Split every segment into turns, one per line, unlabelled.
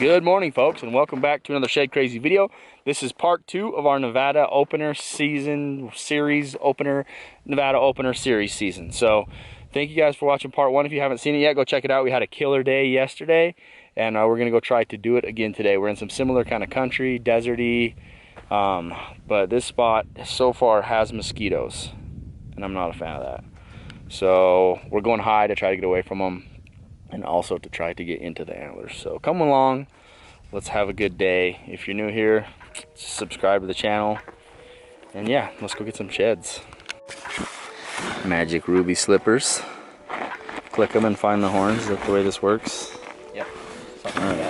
Good morning, folks, and welcome back to another Shedcrazy video. This is part 2 of our Nevada opener season Nevada opener series season. So thank you guys for watching part 1. If you haven't seen it yet, go check it out. We had a killer day yesterday, and we're gonna go try to do it again today. We're in some similar kind of country, deserty, but this spot so far has mosquitoes, and I'm not a fan of that. So we're going high to try to get away from them, and also to try to get into the antlers. So come along, let's have a good day. If you're new here, subscribe to the channel, and yeah, let's go get some sheds. Magic ruby slippers. Click them and find the horns. Is that the way this works?
Yep.
All right,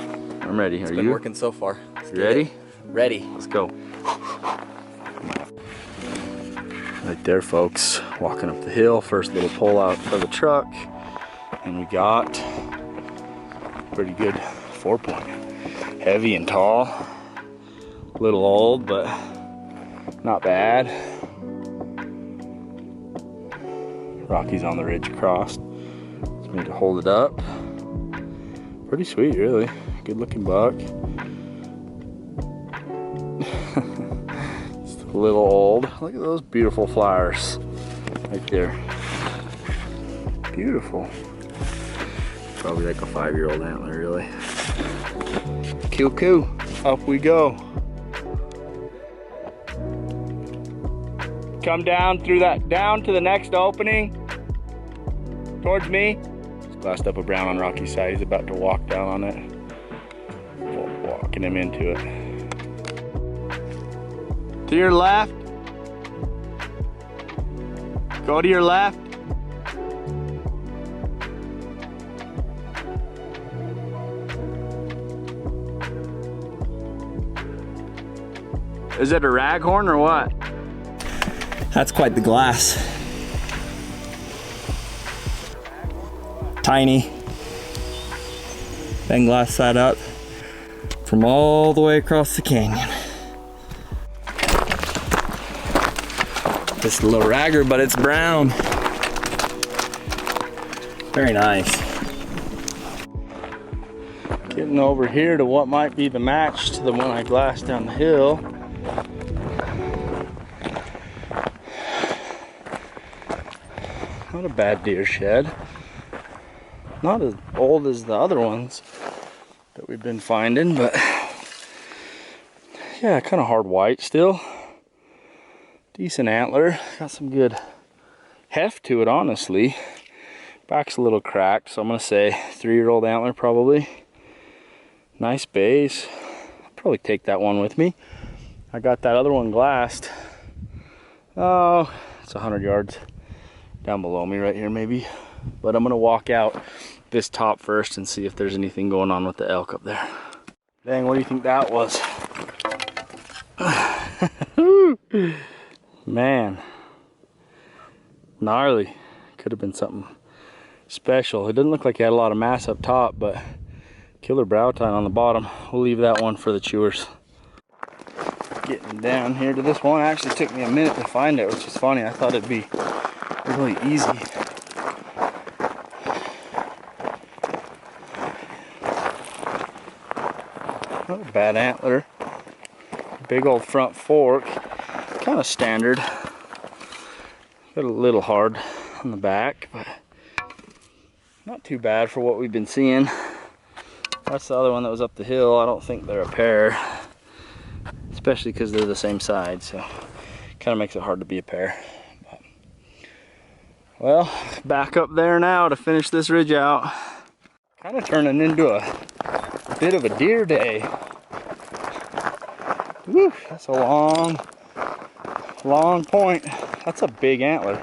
I'm ready.
It's been working so far.
You ready?
Ready.
Let's go. Right there, folks. Walking up the hill. First little pull out of the truck. And we got pretty good 4-point. Heavy and tall. A little old, but not bad. Rocky's on the ridge across. Just need to hold it up. Pretty sweet, really. Good looking buck. Just a little old. Look at those beautiful flowers right there. Beautiful. Probably like a 5-year-old antler, really. Coo, up we go. Come down through that, down to the next opening. Towards me. Just glassed up a brown on Rocky's side. He's about to walk down on it. Walking him into it. To your left. Go to your left. Is it a raghorn or what?
That's quite the glass. Tiny. Then glass that up from all the way across the canyon. Just a little ragger, but it's brown. Very nice.
Getting over here to what might be the match to the one I glassed down the hill. Not a bad deer shed. Not as old as the other ones that we've been finding, but yeah, kind of hard white still. Decent antler. Got some good heft to it, honestly. Back's a little cracked, so I'm gonna say 3-year-old antler probably. Nice base. I'll probably take that one with me. I got that other one glassed. Oh, it's 100 yards down below me right here maybe. But I'm gonna walk out this top first and see if there's anything going on with the elk up there. Dang, what do you think that was? Man, gnarly. Could have been something special. It didn't look like he had a lot of mass up top, but killer brow tine on the bottom. We'll leave that one for the chewers. Getting down here to this one. It actually took me a minute to find it, which is funny. I thought it'd be really easy. Not a bad antler. Big old front fork. Kind of standard. Got a little hard on the back, but not too bad for what we've been seeing. That's the other one that was up the hill. I don't think they're a pair, especially because they're the same side, so kind of makes it hard to be a pair. But, well, back up there now to finish this ridge out. Kind of turning into a bit of a deer day. Woo, that's a long point. That's a big antler.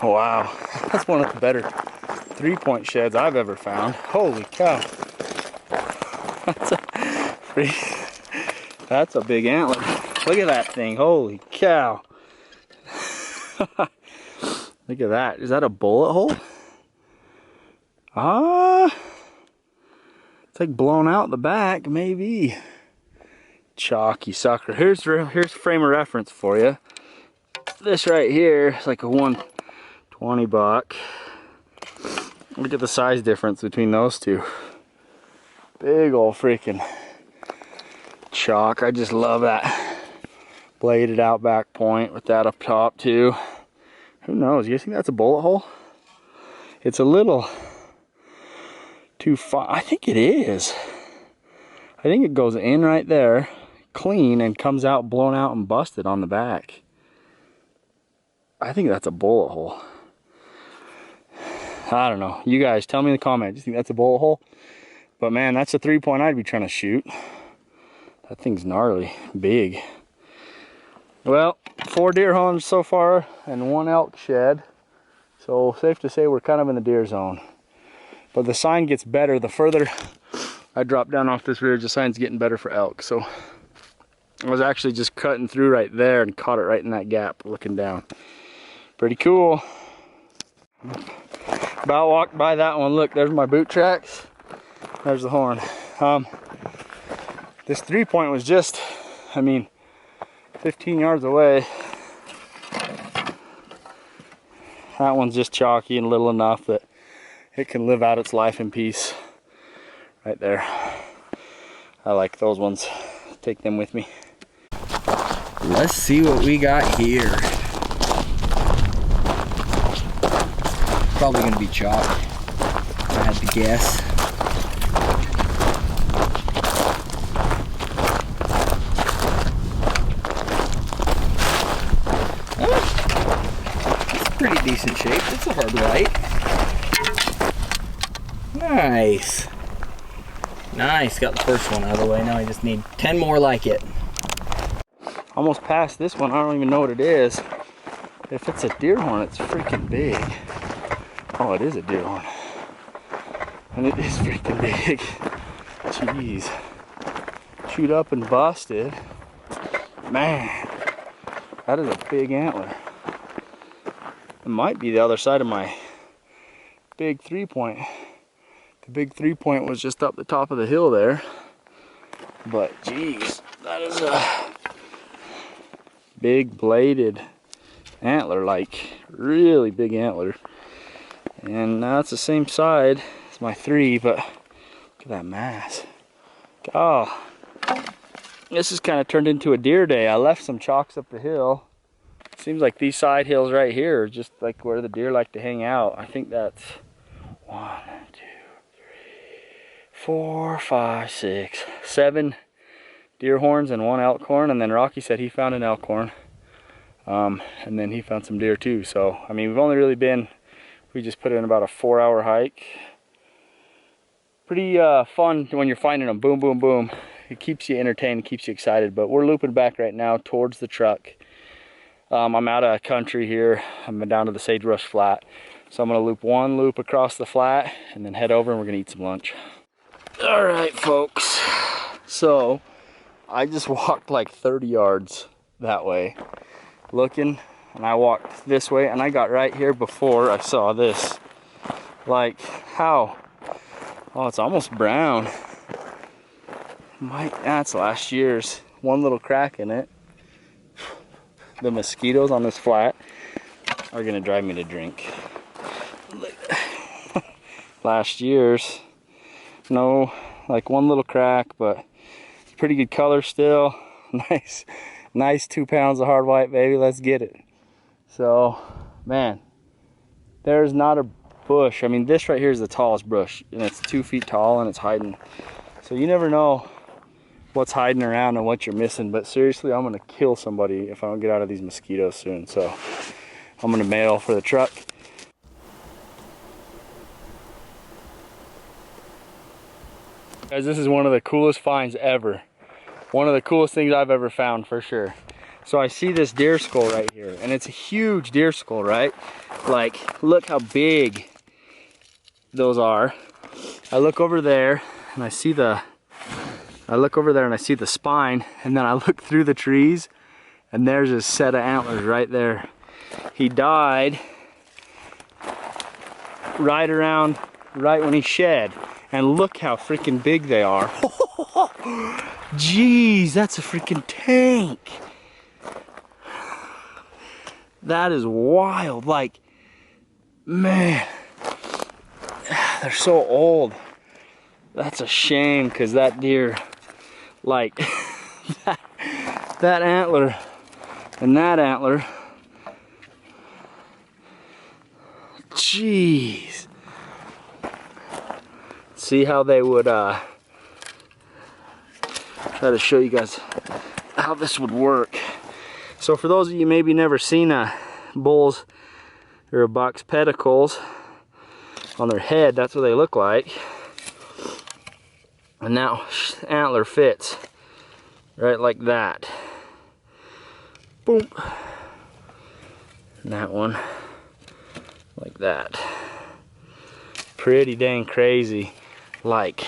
Wow, that's one of the better 3-point sheds I've ever found. Holy cow. That's a big antler. Look at that thing. Holy cow. Look at that. Is that a bullet hole? It's like blown out the back, maybe. Chalky sucker. Here's a frame of reference for you. This right here is like a 120 buck. Look at the size difference between those two. Big old freaking chalk. I just love that bladed out back point with that up top too. Who knows? You think that's a bullet hole? It's a little too far. I think it is. I think it goes in right there, clean, and comes out blown out and busted on the back. I think that's a bullet hole. I don't know. You guys tell me in the comments. You think that's a bullet hole? But man, that's a 3-point I'd be trying to shoot. That thing's gnarly, big. Well, 4 deer horns so far and 1 elk shed. So safe to say we're kind of in the deer zone. But the sign gets better the further I drop down off this ridge. The sign's getting better for elk. So I was actually just cutting through right there and caught it right in that gap looking down. Pretty cool. About walked by that one. Look, there's my boot tracks. There's the horn. This 3-point was just, I mean, 15 yards away. That one's just chalky and little enough that it can live out its life in peace. Right there. I like those ones. Take them with me.
Let's see what we got here. Probably gonna be chalk, if I had to guess. It's pretty decent shape. It's a hard white. Nice. Nice, got the first one out of the way. Now I just need 10 more like it.
Almost past this one. I don't even know what it is. If it's a deer horn, it's freaking big. Oh, it is a deer horn. And it is freaking big. Jeez. Chewed up and busted. Man, that is a big antler. It might be the other side of my big 3-point. The big 3-point was just up the top of the hill there. But geez, that is a big bladed antler, like really big antler. And now it's the same side as my 3, but look at that mass. Oh, this has kind of turned into a deer day. I left some chalks up the hill. Seems like these side hills right here are just like where the deer like to hang out. I think that's 1, 2, 3, 4, 5, 6, 7 deer horns and 1 elk horn. And then Rocky said he found an elk horn. And then he found some deer too. So, I mean, we've only really been, we just put in about a 4-hour hike. Pretty fun when you're finding them. Boom, boom, boom. It keeps you entertained, keeps you excited. But we're looping back right now towards the truck. I'm out of country here. I'm down to the sagebrush flat. So I'm gonna loop 1 loop across the flat and then head over and we're gonna eat some lunch. All right, folks. So I just walked like 30 yards that way looking, and I walked this way and I got right here before I saw this. Like, how? Oh, it's almost brown. That's last year's. 1 little crack in it. The mosquitoes on this flat are gonna drive me to drink. Last year's. No, like 1 little crack, but it's pretty good color still. Nice 2 pounds of hard white, baby. Let's get it. So, man, there's not a bush. I mean, this right here is the tallest bush, and it's 2 feet tall and it's hiding. So you never know what's hiding around and what you're missing. But seriously, I'm gonna kill somebody if I don't get out of these mosquitoes soon. So I'm gonna mail for the truck. Guys, this is one of the coolest finds ever. One of the coolest things I've ever found, for sure. So I see this deer skull right here, and it's a huge deer skull, right? Like, look how big those are. I look over there and I see the spine, and then I look through the trees and there's a set of antlers right there. He died right when he shed, and look how freaking big they are. Jeez, that's a freaking tank. That is wild. Like, man, they're so old. That's a shame, because that deer, like, that antler and that antler, jeez. See how they would, try to show you guys how this would work. So for those of you maybe never seen a bull's or a buck's pedicles on their head, that's what they look like. And now antler fits right like that. Boom. And that one like that. Pretty dang crazy. Like,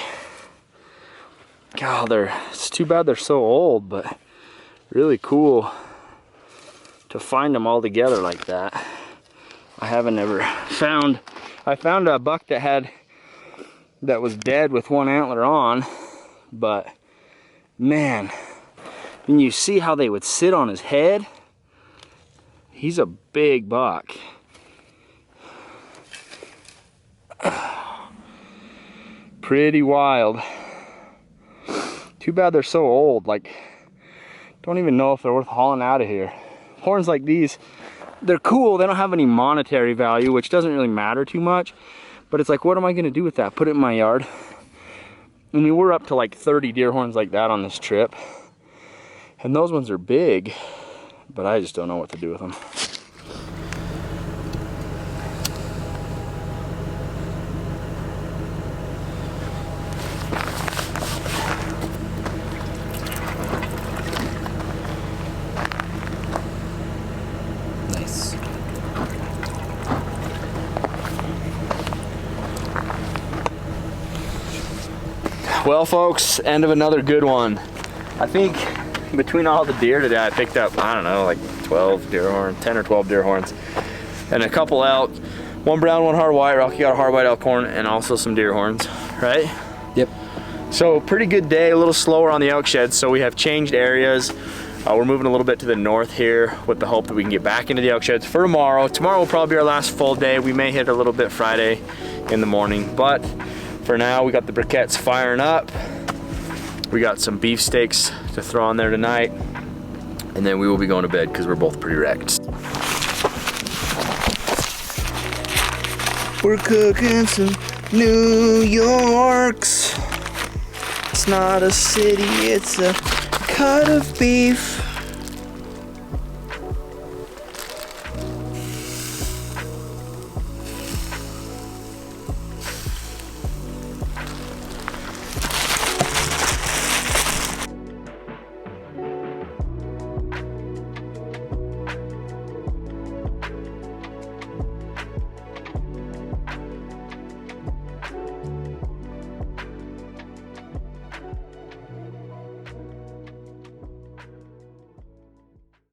God, it's too bad they're so old, but really cool to find them all together like that. I haven't ever found, I found a buck that was dead with one antler on, but man, when you see how they would sit on his head, he's a big buck. Pretty wild. Too bad they're so old. Like, don't even know if they're worth hauling out of here. Horns like these, they're cool. They don't have any monetary value, which doesn't really matter too much. But it's like, what am I gonna do with that? Put it in my yard? I mean, we're up to like 30 deer horns like that on this trip. And those ones are big, but I just don't know what to do with them. Well, folks, end of another good one. I think between all the deer today, I picked up, I don't know, like 12 deer horns, 10 or 12 deer horns, and a couple elk, one brown, one hard white. Rocky got a hard white elk horn, and also some deer horns, right? Yep. So pretty good day, a little slower on the elk sheds, so we have changed areas. We're moving a little bit to the north here with the hope that we can get back into the elk sheds for tomorrow. Tomorrow will probably be our last full day. We may hit a little bit Friday in the morning, but for now, we got the briquettes firing up. We got some beefsteaks to throw on there tonight. And then we will be going to bed because we're both pretty wrecked. We're cooking some New Yorks. It's not a city, it's a cut of beef.